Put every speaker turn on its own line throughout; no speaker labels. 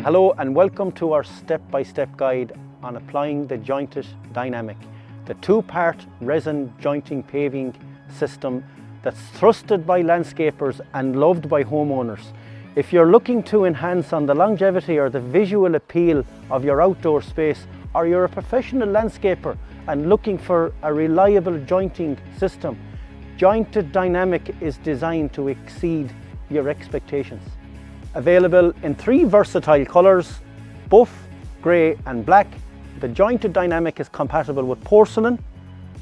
Hello and welcome to our step-by-step guide on applying the jointed dynamic, the two-part resin jointing paving system that's trusted by landscapers and loved by homeowners. If you're looking to enhance on the longevity or the visual appeal of your outdoor space, or you're a professional landscaper and looking for a reliable jointing system, Jointed Dynamic is designed to exceed your expectations. Available in 3 versatile colours, buff, grey and black, the Jointed Dynamic is compatible with porcelain,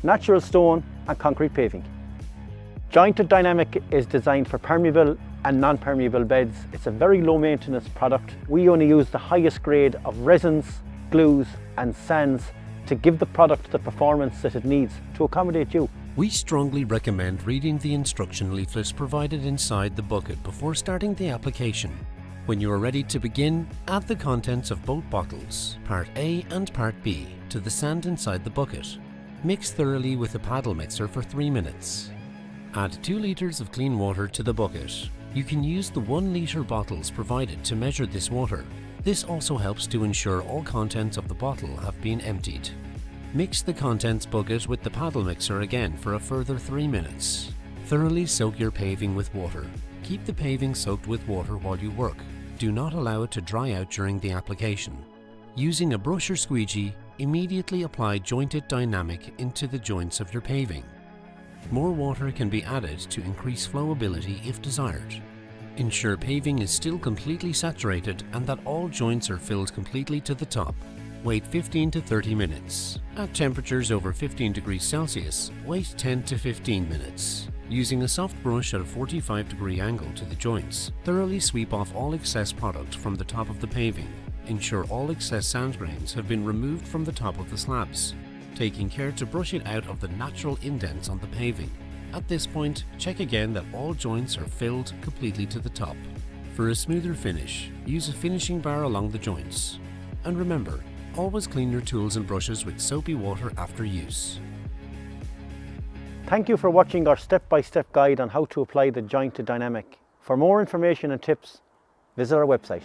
natural stone and concrete paving. Jointed Dynamic is designed for permeable and non-permeable beds. It's a very low maintenance product. We only use the highest grade of resins, glues and sands to give the product the performance that it needs to accommodate you.
We strongly recommend reading the instruction leaflet provided inside the bucket before starting the application. When you are ready to begin, add the contents of both bottles, part A and part B, to the sand inside the bucket. Mix thoroughly with a paddle mixer for 3 minutes. Add 2 litres of clean water to the bucket. You can use the 1 litre bottles provided to measure this water. This also helps to ensure all contents of the bottle have been emptied. Mix the contents bucket with the paddle mixer again for a further 3 minutes. Thoroughly soak your paving with water. Keep the paving soaked with water while you work. Do not allow it to dry out during the application. Using a brush or squeegee, immediately apply Jointed Dynamic into the joints of your paving. More water can be added to increase flowability if desired. Ensure paving is still completely saturated and that all joints are filled completely to the top. Wait 15 to 30 minutes. At temperatures over 15 degrees Celsius, wait 10 to 15 minutes. Using a soft brush at a 45-degree angle to the joints, thoroughly sweep off all excess product from the top of the paving. Ensure all excess sand grains have been removed from the top of the slabs, taking care to brush it out of the natural indents on the paving. At this point, check again that all joints are filled completely to the top. For a smoother finish, use a finishing bar along the joints. And remember, always clean your tools and brushes with soapy water after use.
Thank you for watching our step-by-step guide on how to apply the Jointed Dynamic. For more information and tips, visit our website.